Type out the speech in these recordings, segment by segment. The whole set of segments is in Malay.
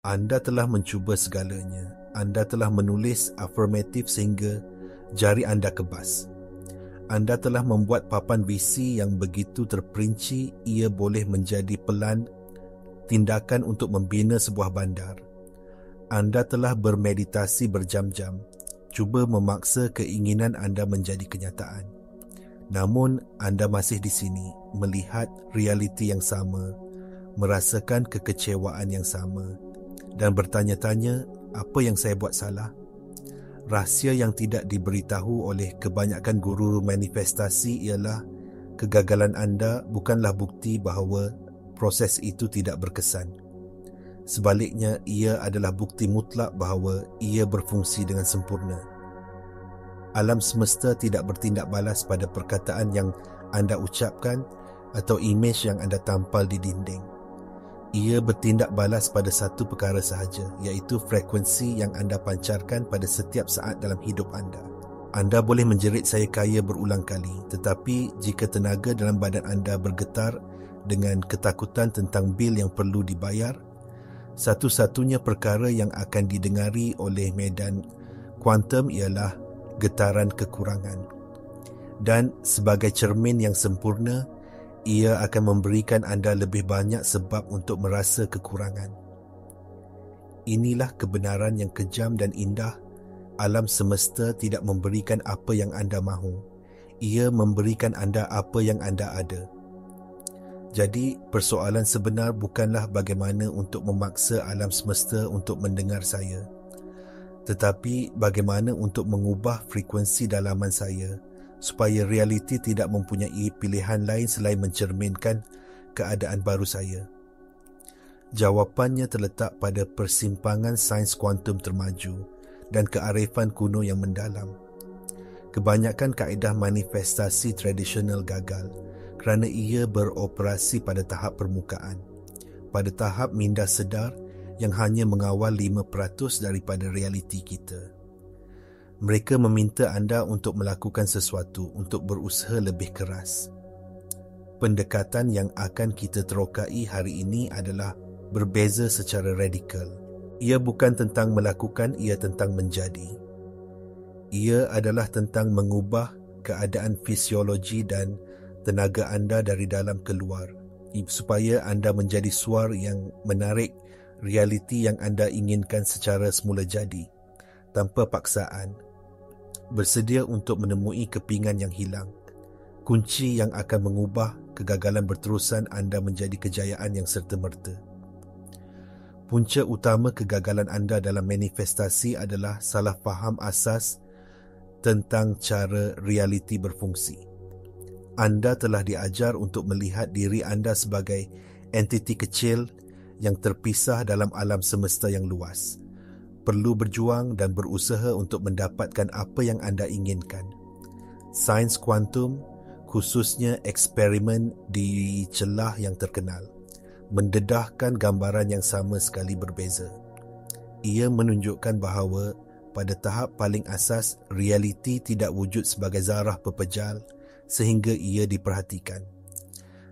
Anda telah mencuba segalanya. Anda telah menulis afirmatif sehingga jari anda kebas. Anda telah membuat papan visi yang begitu terperinci ia boleh menjadi pelan tindakan untuk membina sebuah bandar. Anda telah bermeditasi berjam-jam, cuba memaksa keinginan anda menjadi kenyataan. Namun, anda masih di sini, melihat realiti yang sama, merasakan kekecewaan yang sama, dan bertanya-tanya, apa yang saya buat salah? Rahsia yang tidak diberitahu oleh kebanyakan guru manifestasi ialah kegagalan anda bukanlah bukti bahawa proses itu tidak berkesan. Sebaliknya, ia adalah bukti mutlak bahawa ia berfungsi dengan sempurna. Alam semesta tidak bertindak balas pada perkataan yang anda ucapkan atau imej yang anda tampal di dinding. Ia bertindak balas pada satu perkara sahaja, iaitu frekuensi yang anda pancarkan pada setiap saat dalam hidup anda. Anda boleh menjerit saya kaya berulang kali, tetapi jika tenaga dalam badan anda bergetar dengan ketakutan tentang bil yang perlu dibayar, satu-satunya perkara yang akan didengari oleh medan kuantum ialah getaran kekurangan. Dan sebagai cermin yang sempurna, ia akan memberikan anda lebih banyak sebab untuk merasa kekurangan. Inilah kebenaran yang kejam dan indah. Alam semesta tidak memberikan apa yang anda mahu. Ia memberikan anda apa yang anda ada. Jadi, persoalan sebenar bukanlah bagaimana untuk memaksa alam semesta untuk mendengar saya, tetapi bagaimana untuk mengubah frekuensi dalaman saya supaya realiti tidak mempunyai pilihan lain selain mencerminkan keadaan baru saya. Jawapannya terletak pada persimpangan sains kuantum termaju dan kearifan kuno yang mendalam. Kebanyakan kaedah manifestasi tradisional gagal kerana ia beroperasi pada tahap permukaan, pada tahap minda sedar yang hanya mengawal 5% daripada realiti kita. Mereka meminta anda untuk melakukan sesuatu, untuk berusaha lebih keras. Pendekatan yang akan kita terokai hari ini adalah berbeza secara radikal. Ia bukan tentang melakukan, ia tentang menjadi. Ia adalah tentang mengubah keadaan fisiologi dan tenaga anda dari dalam keluar, supaya anda menjadi suar yang menarik realiti yang anda inginkan secara semula jadi, tanpa paksaan. Bersedia untuk menemui kepingan yang hilang, kunci yang akan mengubah kegagalan berterusan anda menjadi kejayaan yang serta-merta. Punca utama kegagalan anda dalam manifestasi adalah salah faham asas tentang cara realiti berfungsi. Anda telah diajar untuk melihat diri anda sebagai entiti kecil yang terpisah dalam alam semesta yang luas. Perlu berjuang dan berusaha untuk mendapatkan apa yang anda inginkan. Sains kuantum, khususnya eksperimen di celah yang terkenal, mendedahkan gambaran yang sama sekali berbeza. Ia menunjukkan bahawa pada tahap paling asas, realiti tidak wujud sebagai zarah pepejal sehingga ia diperhatikan.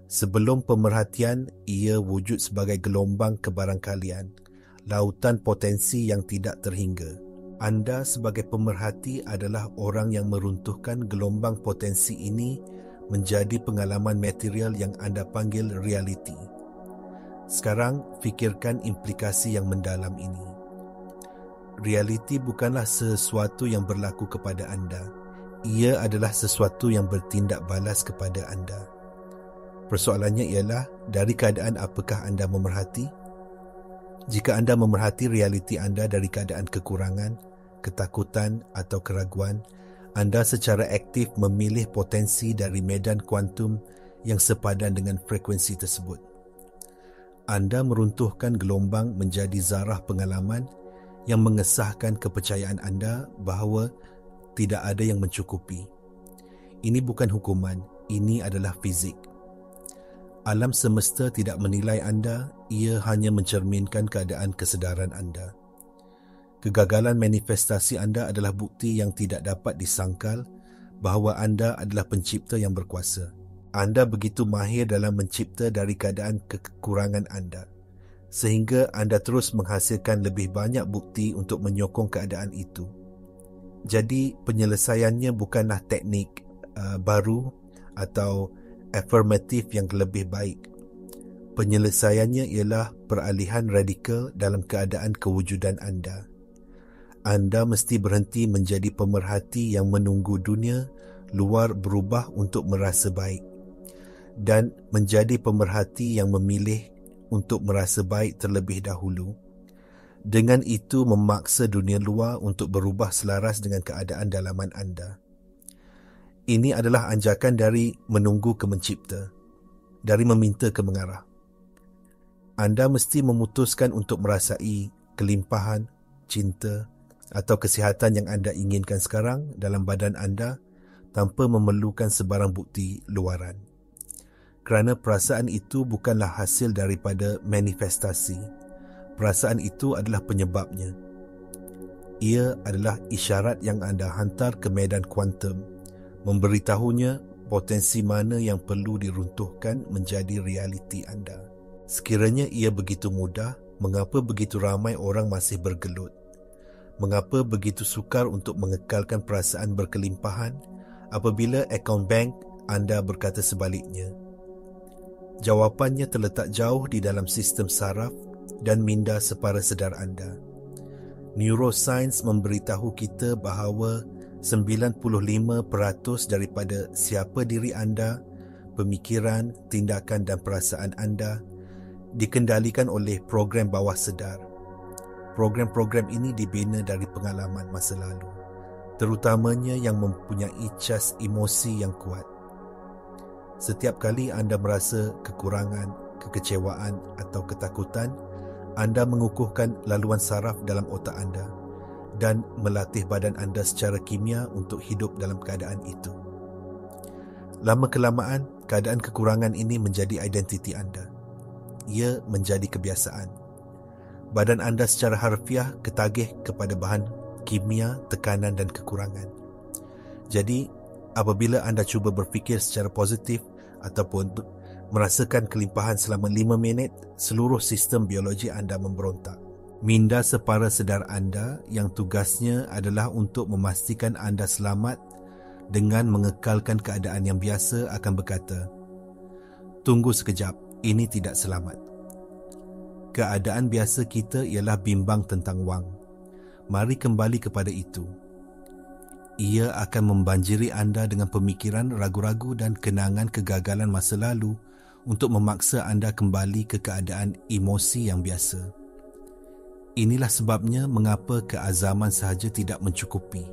Sebelum pemerhatian, ia wujud sebagai gelombang kebarangkalian, lautan potensi yang tidak terhingga. Anda sebagai pemerhati adalah orang yang meruntuhkan gelombang potensi ini menjadi pengalaman material yang anda panggil realiti. Sekarang, fikirkan implikasi yang mendalam ini. Realiti bukanlah sesuatu yang berlaku kepada anda. Ia adalah sesuatu yang bertindak balas kepada anda. Persoalannya ialah, dari keadaan apakah anda memerhati? Jika anda memerhati realiti anda dari keadaan kekurangan, ketakutan atau keraguan, anda secara aktif memilih potensi dari medan kuantum yang sepadan dengan frekuensi tersebut. Anda meruntuhkan gelombang menjadi zarah pengalaman yang mengesahkan kepercayaan anda bahawa tidak ada yang mencukupi. Ini bukan hukuman, ini adalah fizik. Alam semesta tidak menilai anda, ia hanya mencerminkan keadaan kesedaran anda. Kegagalan manifestasi anda adalah bukti yang tidak dapat disangkal bahawa anda adalah pencipta yang berkuasa. Anda begitu mahir dalam mencipta dari keadaan kekurangan anda. sehingga anda terus menghasilkan lebih banyak bukti untuk menyokong keadaan itu. Jadi penyelesaiannya bukanlah teknik baru atau afirmatif yang lebih baik. Penyelesaiannya ialah peralihan radikal dalam keadaan kewujudan anda. Anda mesti berhenti menjadi pemerhati yang menunggu dunia luar berubah untuk merasa baik dan menjadi pemerhati yang memilih untuk merasa baik terlebih dahulu. Dengan itu memaksa dunia luar untuk berubah selaras dengan keadaan dalaman anda. Ini adalah anjakan dari menunggu ke mencipta, dari meminta ke mengarah. Anda mesti memutuskan untuk merasai kelimpahan, cinta atau kesihatan yang anda inginkan sekarang dalam badan anda tanpa memerlukan sebarang bukti luaran. Kerana perasaan itu bukanlah hasil daripada manifestasi. Perasaan itu adalah penyebabnya. Ia adalah isyarat yang anda hantar ke medan kuantum, memberitahunya potensi mana yang perlu diruntuhkan menjadi realiti anda. Sekiranya ia begitu mudah, mengapa begitu ramai orang masih bergelut? Mengapa begitu sukar untuk mengekalkan perasaan berkelimpahan apabila akaun bank anda berkata sebaliknya? Jawapannya terletak jauh di dalam sistem saraf dan minda separa sedar anda. Neuroscience memberitahu kita bahawa 95% daripada siapa diri anda, pemikiran, tindakan dan perasaan anda dikendalikan oleh program bawah sedar. Program-program ini dibina dari pengalaman masa lalu, terutamanya yang mempunyai cas emosi yang kuat. Setiap kali anda merasa kekurangan, kekecewaan atau ketakutan, anda mengukuhkan laluan saraf dalam otak anda dan melatih badan anda secara kimia untuk hidup dalam keadaan itu. Lama-kelamaan, keadaan kekurangan ini menjadi identiti anda. Ia menjadi kebiasaan. Badan anda secara harfiah ketagih kepada bahan kimia, tekanan dan kekurangan. Jadi, apabila anda cuba berfikir secara positif ataupun merasakan kelimpahan selama 5 minit, seluruh sistem biologi anda memberontak. Minda separa sedar anda yang tugasnya adalah untuk memastikan anda selamat dengan mengekalkan keadaan yang biasa akan berkata, "Tunggu sekejap, ini tidak selamat." Keadaan biasa kita ialah bimbang tentang wang. Mari kembali kepada itu. Ia akan membanjiri anda dengan pemikiran ragu-ragu dan kenangan kegagalan masa lalu untuk memaksa anda kembali ke keadaan emosi yang biasa. Inilah sebabnya mengapa keazaman sahaja tidak mencukupi.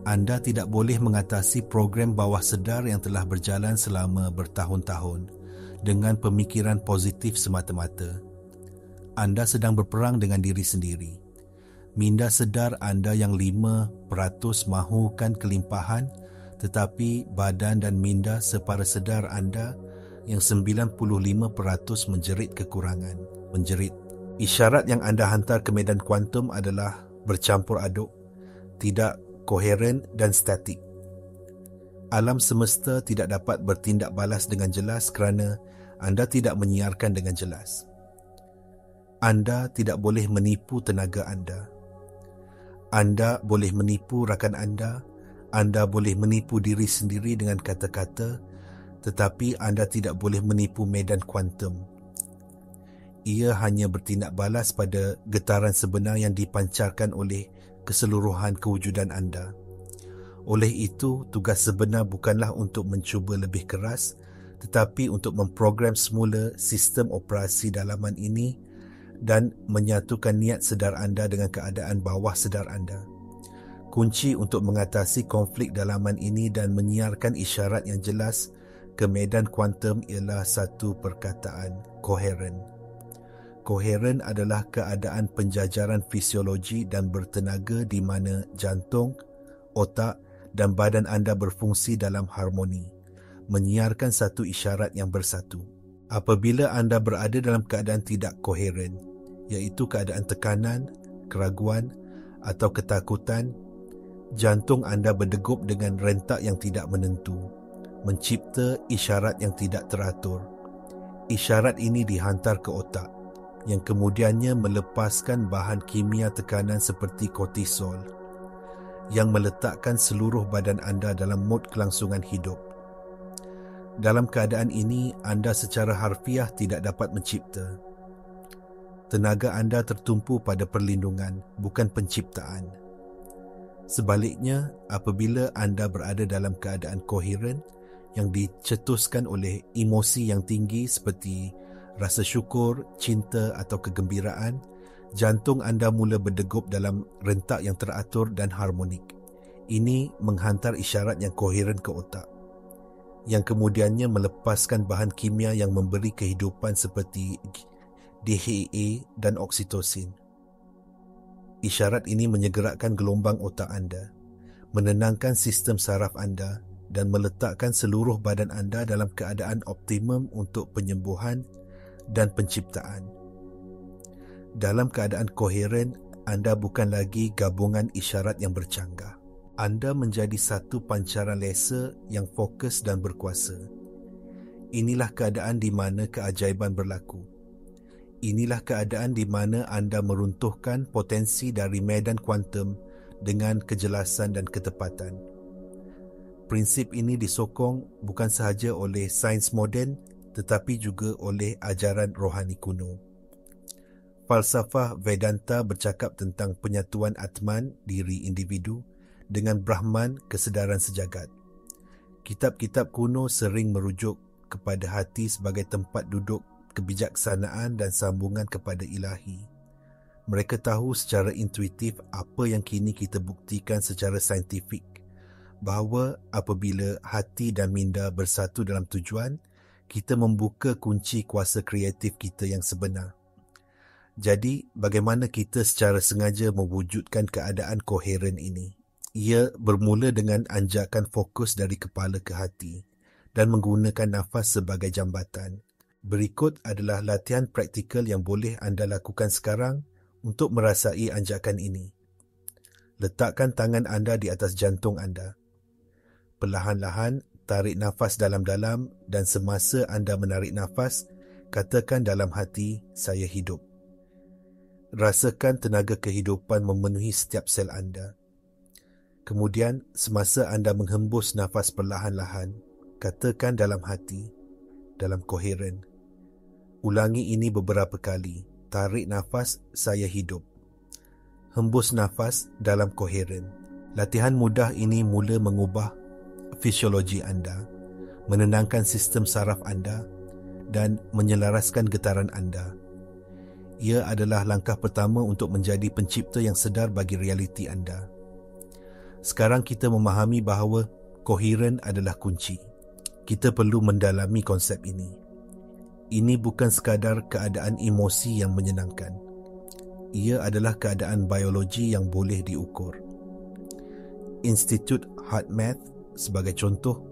Anda tidak boleh mengatasi program bawah sedar yang telah berjalan selama bertahun-tahun dengan pemikiran positif semata-mata. Anda sedang berperang dengan diri sendiri. Minda sedar anda yang 5% mahukan kelimpahan, tetapi badan dan minda separa sedar anda yang 95% menjerit kekurangan. Isyarat yang anda hantar ke medan kuantum adalah bercampur aduk, tidak koheren dan statik. Alam semesta tidak dapat bertindak balas dengan jelas kerana anda tidak menyiarkan dengan jelas. Anda tidak boleh menipu tenaga anda. Anda boleh menipu rakan anda boleh menipu diri sendiri dengan kata-kata, tetapi anda tidak boleh menipu medan kuantum. Ia hanya bertindak balas pada getaran sebenar yang dipancarkan oleh keseluruhan kewujudan anda. Oleh itu, tugas sebenar bukanlah untuk mencuba lebih keras, tetapi untuk memprogram semula sistem operasi dalaman ini dan menyatukan niat sedar anda dengan keadaan bawah sedar anda. Kunci untuk mengatasi konflik dalaman ini dan menyiarkan isyarat yang jelas ke medan kuantum ialah satu perkataan, koheren. Koheren adalah keadaan penjajaran fisiologi dan bertenaga di mana jantung, otak dan badan anda berfungsi dalam harmoni, menyiarkan satu isyarat yang bersatu. Apabila anda berada dalam keadaan tidak koheren, iaitu keadaan tekanan, keraguan atau ketakutan, jantung anda berdegup dengan rentak yang tidak menentu, mencipta isyarat yang tidak teratur. Isyarat ini dihantar ke otak. yang kemudiannya melepaskan bahan kimia tekanan seperti kortisol yang meletakkan seluruh badan anda dalam mod kelangsungan hidup. Dalam keadaan ini, anda secara harfiah tidak dapat mencipta. Tenaga anda tertumpu pada perlindungan, bukan penciptaan. Sebaliknya, apabila anda berada dalam keadaan koheren yang dicetuskan oleh emosi yang tinggi seperti rasa syukur, cinta atau kegembiraan, jantung anda mula berdegup dalam rentak yang teratur dan harmonik. Ini menghantar isyarat yang koheren ke otak, yang kemudiannya melepaskan bahan kimia yang memberi kehidupan seperti DHA dan oksitosin. Isyarat ini menyegerakan gelombang otak anda, menenangkan sistem saraf anda dan meletakkan seluruh badan anda dalam keadaan optimum untuk penyembuhan dan penciptaan. Dalam keadaan koheren, anda bukan lagi gabungan isyarat yang bercanggah. Anda menjadi satu pancaran laser yang fokus dan berkuasa. Inilah keadaan di mana keajaiban berlaku. Inilah keadaan di mana anda meruntuhkan potensi dari medan kuantum dengan kejelasan dan ketepatan. Prinsip ini disokong bukan sahaja oleh sains moden tetapi juga oleh ajaran rohani kuno. Falsafah Vedanta bercakap tentang penyatuan Atman, diri individu, dengan Brahman, kesedaran sejagat. Kitab-kitab kuno sering merujuk kepada hati sebagai tempat duduk kebijaksanaan dan sambungan kepada ilahi. Mereka tahu secara intuitif apa yang kini kita buktikan secara saintifik, bahawa apabila hati dan minda bersatu dalam tujuan, kita membuka kunci kuasa kreatif kita yang sebenar. Jadi, bagaimana kita secara sengaja mewujudkan keadaan koheren ini? Ia bermula dengan anjakan fokus dari kepala ke hati dan menggunakan nafas sebagai jambatan. Berikut adalah latihan praktikal yang boleh anda lakukan sekarang untuk merasai anjakan ini. Letakkan tangan anda di atas jantung anda. Perlahan-lahan, tarik nafas dalam-dalam dan semasa anda menarik nafas, katakan dalam hati, saya hidup. Rasakan tenaga kehidupan memenuhi setiap sel anda. Kemudian, semasa anda menghembus nafas perlahan-lahan, katakan dalam hati, dalam koheren. Ulangi ini beberapa kali. Tarik nafas, saya hidup. Hembus nafas dalam koheren. Latihan mudah ini mula mengubah fisiologi anda, menenangkan sistem saraf anda dan menyelaraskan getaran anda. Ia adalah langkah pertama untuk menjadi pencipta yang sedar bagi realiti anda. Sekarang kita memahami bahawa koheren adalah kunci. Kita perlu mendalami konsep ini. Ini bukan sekadar keadaan emosi yang menyenangkan. Ia adalah keadaan biologi yang boleh diukur. Institut HeartMath, sebagai contoh,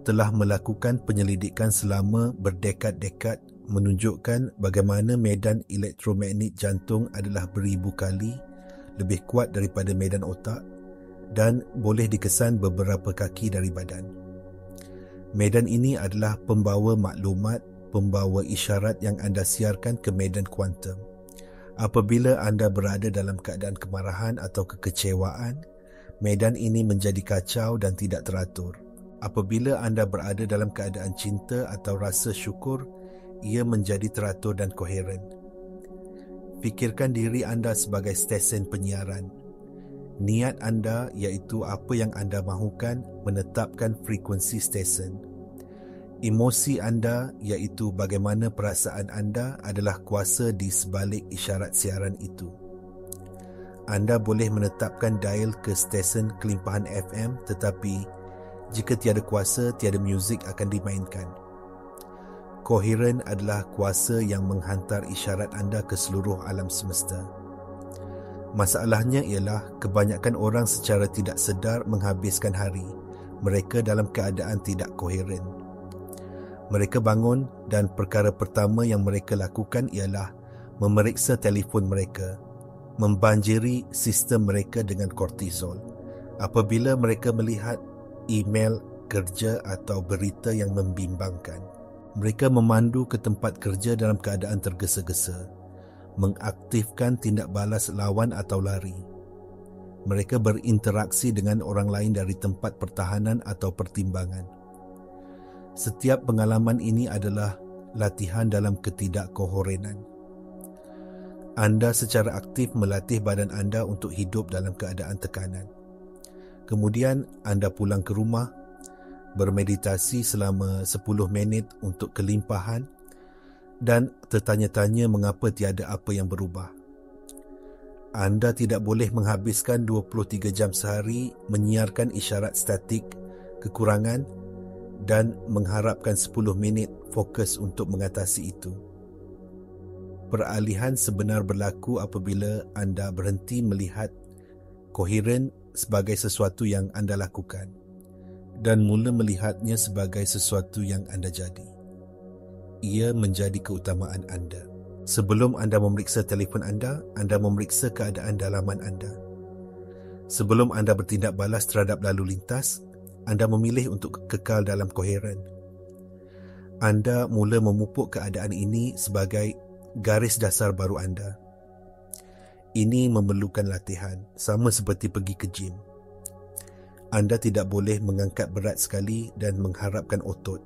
telah melakukan penyelidikan selama berdekad-dekad menunjukkan bagaimana medan elektromagnet jantung adalah beribu kali lebih kuat daripada medan otak dan boleh dikesan beberapa kaki dari badan. Medan ini adalah pembawa maklumat, pembawa isyarat yang anda siarkan ke medan kuantum. Apabila anda berada dalam keadaan kemarahan atau kekecewaan, medan ini menjadi kacau dan tidak teratur. Apabila anda berada dalam keadaan cinta atau rasa syukur, ia menjadi teratur dan koheren. Fikirkan diri anda sebagai stesen penyiaran. Niat anda, iaitu apa yang anda mahukan, menetapkan frekuensi stesen. Emosi anda, iaitu bagaimana perasaan anda, adalah kuasa di sebalik isyarat siaran itu. Anda boleh menetapkan dial ke stesen kelimpahan FM, tetapi jika tiada kuasa, tiada muzik akan dimainkan. Koheren adalah kuasa yang menghantar isyarat anda ke seluruh alam semesta. Masalahnya ialah kebanyakan orang secara tidak sedar menghabiskan hari mereka dalam keadaan tidak koheren. Mereka bangun dan perkara pertama yang mereka lakukan ialah memeriksa telefon mereka, membanjiri sistem mereka dengan kortisol. Apabila mereka melihat email, kerja atau berita yang membimbangkan, mereka memandu ke tempat kerja dalam keadaan tergesa-gesa. mengaktifkan tindak balas lawan atau lari. Mereka berinteraksi dengan orang lain dari tempat pertahanan atau pertimbangan. Setiap pengalaman ini adalah latihan dalam ketidakkoherenan. Anda secara aktif melatih badan anda untuk hidup dalam keadaan tekanan. Kemudian anda pulang ke rumah, bermeditasi selama 10 minit untuk kelimpahan dan tertanya-tanya mengapa tiada apa yang berubah. Anda tidak boleh menghabiskan 23 jam sehari menyiarkan isyarat statik, kekurangan dan mengharapkan 10 minit fokus untuk mengatasi itu. Peralihan sebenar berlaku apabila anda berhenti melihat koheren sebagai sesuatu yang anda lakukan dan mula melihatnya sebagai sesuatu yang anda jadi. Ia menjadi keutamaan anda. Sebelum anda memeriksa telefon anda memeriksa keadaan dalaman anda. Sebelum anda bertindak balas terhadap lalu lintas, anda memilih untuk kekal dalam koheren. Anda mula memupuk keadaan ini sebagai garis dasar baru anda. Ini memerlukan latihan, sama seperti pergi ke gym. Anda tidak boleh mengangkat berat sekali dan mengharapkan otot.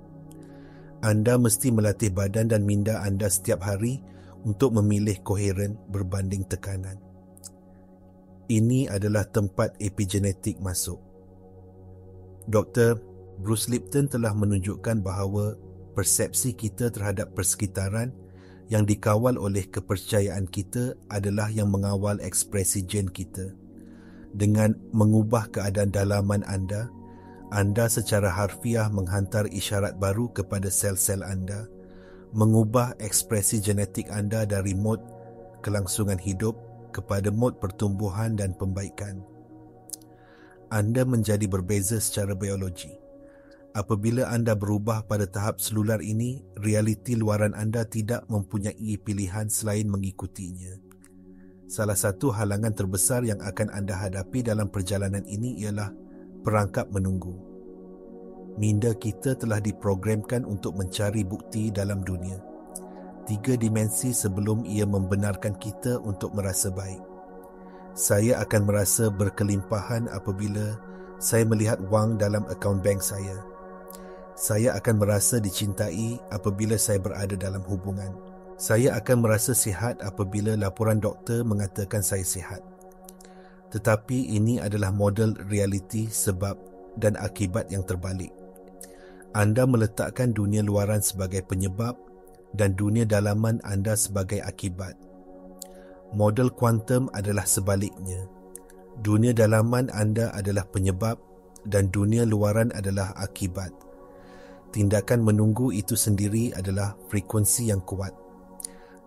Anda mesti melatih badan dan minda anda setiap hari untuk memilih koheren berbanding tekanan. Ini adalah tempat epigenetik masuk. Dr. Bruce Lipton telah menunjukkan bahawa persepsi kita terhadap persekitaran yang dikawal oleh kepercayaan kita adalah yang mengawal ekspresi gen kita. Dengan mengubah keadaan dalaman anda secara harfiah menghantar isyarat baru kepada sel-sel anda, mengubah ekspresi genetik anda dari mod kelangsungan hidup kepada mod pertumbuhan dan pembaikan. Anda menjadi berbeza secara biologi. Apabila anda berubah pada tahap selular ini, realiti luaran anda tidak mempunyai pilihan selain mengikutinya. Salah satu halangan terbesar yang akan anda hadapi dalam perjalanan ini ialah perangkap menunggu. Minda kita telah diprogramkan untuk mencari bukti dalam dunia. 3 dimensi sebelum ia membenarkan kita untuk merasa baik. Saya akan merasa berkelimpahan apabila saya melihat wang dalam akaun bank saya. Saya akan merasa dicintai apabila saya berada dalam hubungan. Saya akan merasa sihat apabila laporan doktor mengatakan saya sihat. Tetapi ini adalah model realiti sebab dan akibat yang terbalik. Anda meletakkan dunia luaran sebagai penyebab dan dunia dalaman anda sebagai akibat. Model kuantum adalah sebaliknya. Dunia dalaman anda adalah penyebab dan dunia luaran adalah akibat. Tindakan menunggu itu sendiri adalah frekuensi yang kuat.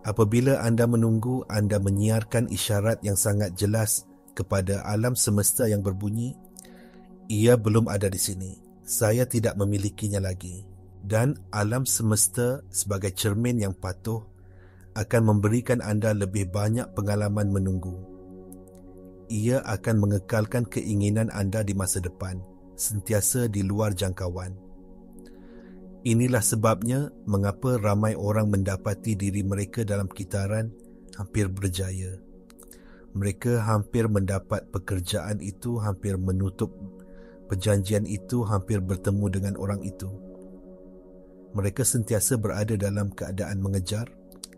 Apabila anda menunggu, anda menyiarkan isyarat yang sangat jelas kepada alam semesta yang berbunyi, ia belum ada di sini. Saya tidak memilikinya lagi. Dan alam semesta sebagai cermin yang patuh akan memberikan anda lebih banyak pengalaman menunggu. Ia akan mengekalkan keinginan anda di masa depan, sentiasa di luar jangkauan. Inilah sebabnya mengapa ramai orang mendapati diri mereka dalam kitaran hampir berjaya. Mereka hampir mendapat pekerjaan itu, hampir menutup perjanjian itu, hampir bertemu dengan orang itu. Mereka sentiasa berada dalam keadaan mengejar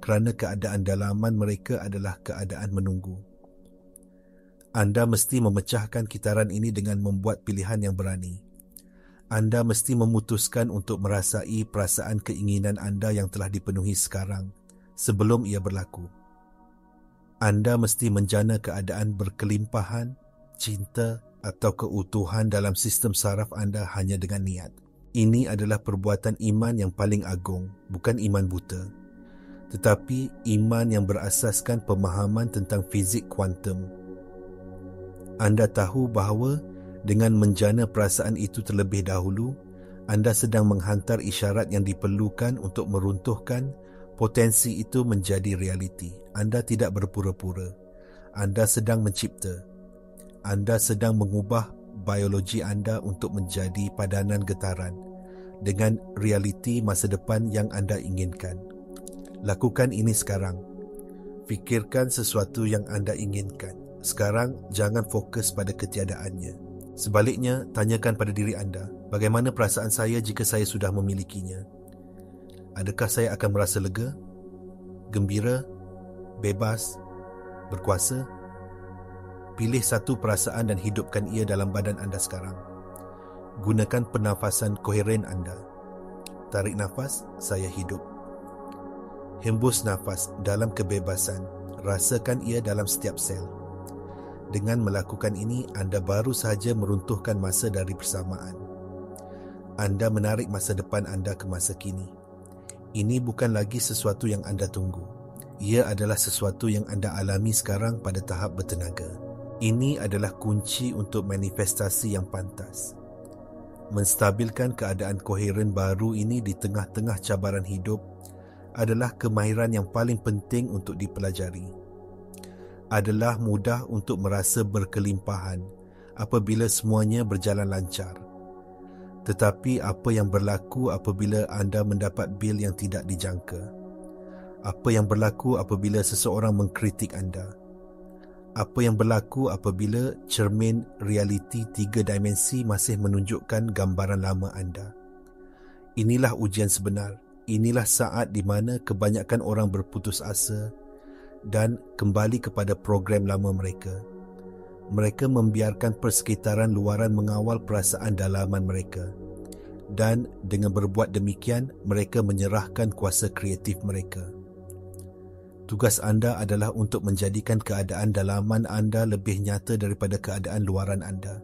kerana keadaan dalaman mereka adalah keadaan menunggu. Anda mesti memecahkan kitaran ini dengan membuat pilihan yang berani. Anda mesti memutuskan untuk merasai perasaan keinginan anda yang telah dipenuhi sekarang sebelum ia berlaku. Anda mesti menjana keadaan berkelimpahan, cinta atau keutuhan dalam sistem saraf anda hanya dengan niat. Ini adalah perbuatan iman yang paling agung, bukan iman buta, tetapi iman yang berasaskan pemahaman tentang fizik kuantum. Anda tahu bahawa dengan menjana perasaan itu terlebih dahulu, anda sedang menghantar isyarat yang diperlukan untuk meruntuhkan potensi itu menjadi realiti. Anda tidak berpura-pura. Anda sedang mencipta. Anda sedang mengubah biologi anda untuk menjadi padanan getaran dengan realiti masa depan yang anda inginkan. Lakukan ini sekarang. Fikirkan sesuatu yang anda inginkan. Sekarang, jangan fokus pada ketiadaannya. Sebaliknya, tanyakan pada diri anda, bagaimana perasaan saya jika saya sudah memilikinya? Adakah saya akan merasa lega, gembira, bebas, berkuasa? Pilih satu perasaan dan hidupkan ia dalam badan anda sekarang. Gunakan pernafasan koheren anda. Tarik nafas, saya hidup. Hembus nafas dalam kebebasan. Rasakan ia dalam setiap sel. Dengan melakukan ini, anda baru sahaja meruntuhkan masa dari persamaan. Anda menarik masa depan anda ke masa kini. Ini bukan lagi sesuatu yang anda tunggu. Ia adalah sesuatu yang anda alami sekarang pada tahap bertenaga. Ini adalah kunci untuk manifestasi yang pantas. Menstabilkan keadaan koheren baru ini di tengah-tengah cabaran hidup adalah kemahiran yang paling penting untuk dipelajari. Adalah mudah untuk merasa berkelimpahan apabila semuanya berjalan lancar. Tetapi apa yang berlaku apabila anda mendapat bil yang tidak dijangka? Apa yang berlaku apabila seseorang mengkritik anda? Apa yang berlaku apabila cermin realiti 3 dimensi masih menunjukkan gambaran lama anda? Inilah ujian sebenar. Inilah saat di mana kebanyakan orang berputus asa dan kembali kepada program lama mereka. Mereka membiarkan persekitaran luaran mengawal perasaan dalaman mereka. Dan dengan berbuat demikian, mereka menyerahkan kuasa kreatif mereka. Tugas anda adalah untuk menjadikan keadaan dalaman anda lebih nyata daripada keadaan luaran anda.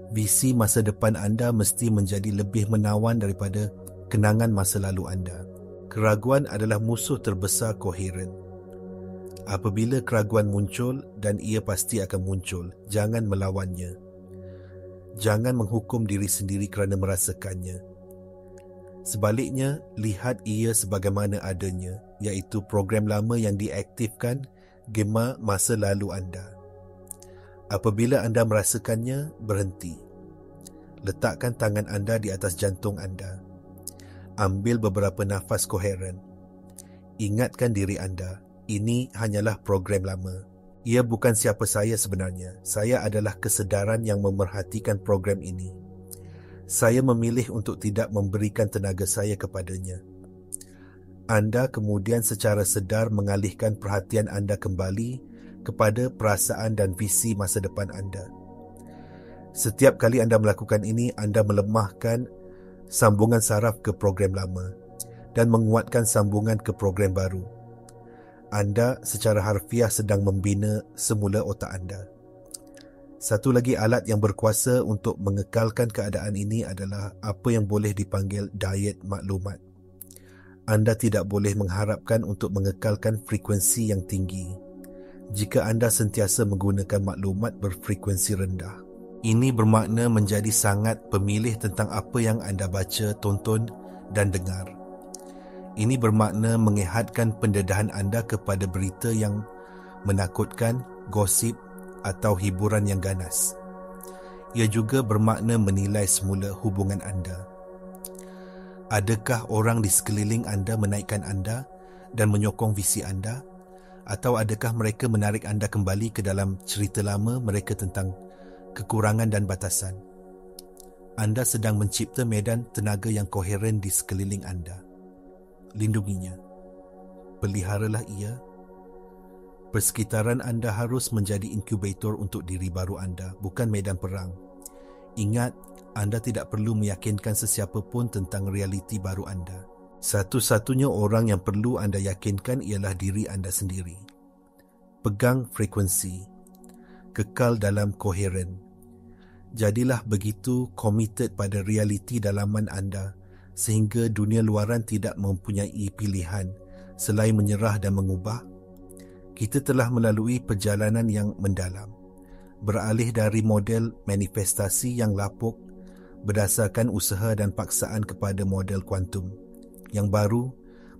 Visi masa depan anda mesti menjadi lebih menawan daripada kenangan masa lalu anda. Keraguan adalah musuh terbesar koheren. Apabila keraguan muncul, dan ia pasti akan muncul, jangan melawannya. Jangan menghukum diri sendiri kerana merasakannya. Sebaliknya, lihat ia sebagaimana adanya, iaitu program lama yang diaktifkan gema masa lalu anda. Apabila anda merasakannya, berhenti. Letakkan tangan anda di atas jantung anda. Ambil beberapa nafas koheren. Ingatkan diri anda, ini hanyalah program lama. Ia bukan siapa saya sebenarnya. Saya adalah kesedaran yang memerhatikan program ini. Saya memilih untuk tidak memberikan tenaga saya kepadanya. Anda kemudian secara sedar mengalihkan perhatian anda kembali kepada perasaan dan visi masa depan anda. Setiap kali anda melakukan ini, anda melemahkan sambungan saraf ke program lama dan menguatkan sambungan ke program baru. Anda secara harfiah sedang membina semula otak anda. Satu lagi alat yang berkuasa untuk mengekalkan keadaan ini adalah apa yang boleh dipanggil diet maklumat. Anda tidak boleh mengharapkan untuk mengekalkan frekuensi yang tinggi jika anda sentiasa menggunakan maklumat berfrekuensi rendah. Ini bermakna menjadi sangat pemilih tentang apa yang anda baca, tonton dan dengar. Ini bermakna mengehatkan pendedahan anda kepada berita yang menakutkan, gosip atau hiburan yang ganas. Ia juga bermakna menilai semula hubungan anda. Adakah orang di sekeliling anda menaikkan anda dan menyokong visi anda? Atau adakah mereka menarik anda kembali ke dalam cerita lama mereka tentang kekurangan dan batasan? Anda sedang mencipta medan tenaga yang koheren di sekeliling anda. Lindunginya. Peliharalah ia. Persekitaran anda harus menjadi inkubator untuk diri baru anda, bukan medan perang. Ingat, anda tidak perlu meyakinkan sesiapa pun tentang realiti baru anda. Satu-satunya orang yang perlu anda yakinkan ialah diri anda sendiri. Pegang frekuensi. Kekal dalam koheren. Jadilah begitu committed pada realiti dalaman anda sehingga dunia luaran tidak mempunyai pilihan selain menyerah dan mengubah. Kita telah melalui perjalanan yang mendalam, beralih dari model manifestasi yang lapuk berdasarkan usaha dan paksaan kepada model kuantum yang baru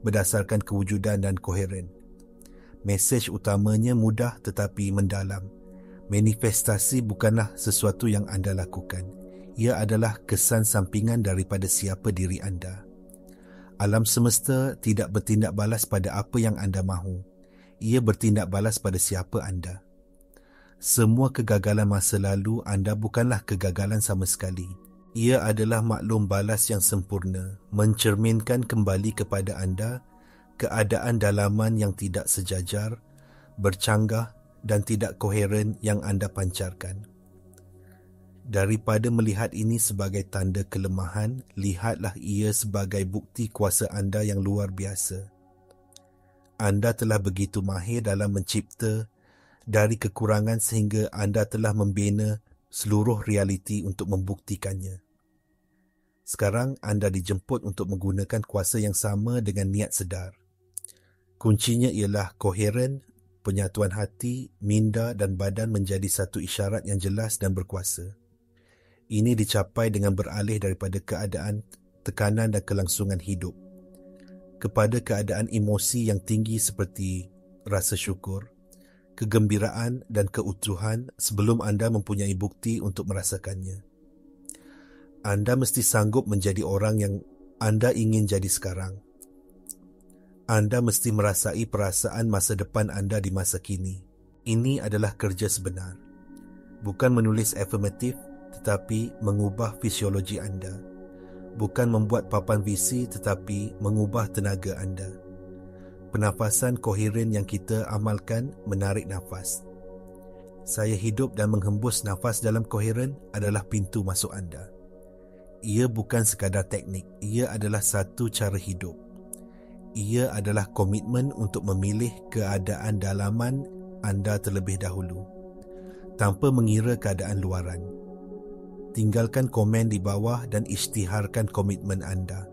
berdasarkan kewujudan dan koheren. Mesej utamanya mudah tetapi mendalam. Manifestasi bukanlah sesuatu yang anda lakukan. Ia adalah kesan sampingan daripada siapa diri anda. Alam semesta tidak bertindak balas pada apa yang anda mahu. ia bertindak balas pada siapa anda. Semua kegagalan masa lalu anda bukanlah kegagalan sama sekali. Ia adalah maklum balas yang sempurna, mencerminkan kembali kepada anda keadaan dalaman yang tidak sejajar, bercanggah dan tidak koheren yang anda pancarkan. Daripada melihat ini sebagai tanda kelemahan, lihatlah ia sebagai bukti kuasa anda yang luar biasa. Anda telah begitu mahir dalam mencipta dari kekurangan sehingga anda telah membina seluruh realiti untuk membuktikannya. Sekarang anda dijemput untuk menggunakan kuasa yang sama dengan niat sedar. Kuncinya ialah koheren, penyatuan hati, minda dan badan menjadi satu isyarat yang jelas dan berkuasa. Ini dicapai dengan beralih daripada keadaan tekanan dan kelangsungan hidup kepada keadaan emosi yang tinggi seperti rasa syukur, kegembiraan dan keutuhan sebelum anda mempunyai bukti untuk merasakannya. Anda mesti sanggup menjadi orang yang anda ingin jadi sekarang. Anda mesti merasai perasaan masa depan anda di masa kini. Ini adalah kerja sebenar. Bukan menulis afirmatif, tetapi mengubah fisiologi anda. Bukan membuat papan visi, tetapi mengubah tenaga anda. Pernafasan koheren yang kita amalkan menarik nafas. Saya hidup dan menghembus nafas dalam koheren adalah pintu masuk anda. Ia bukan sekadar teknik, ia adalah satu cara hidup. Ia adalah komitmen untuk memilih keadaan dalaman anda terlebih dahulu, tanpa mengira keadaan luaran. Tinggalkan komen di bawah dan isytiharkan komitmen anda.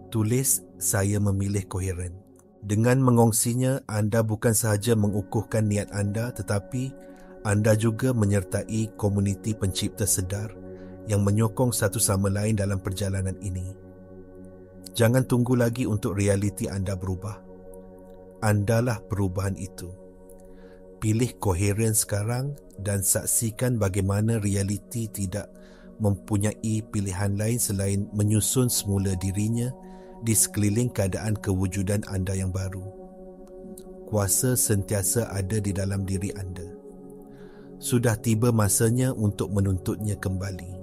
Tulis, saya memilih koheren. Dengan mengongsinya, anda bukan sahaja mengukuhkan niat anda, tetapi anda juga menyertai komuniti pencipta sedar yang menyokong satu sama lain dalam perjalanan ini. Jangan tunggu lagi untuk realiti anda berubah. Andalah perubahan itu. Pilih koheren sekarang dan saksikan bagaimana realiti tidak mempunyai pilihan lain selain menyusun semula dirinya di sekeliling keadaan kewujudan anda yang baru. Kuasa sentiasa ada di dalam diri anda. Sudah tiba masanya untuk menuntutnya kembali.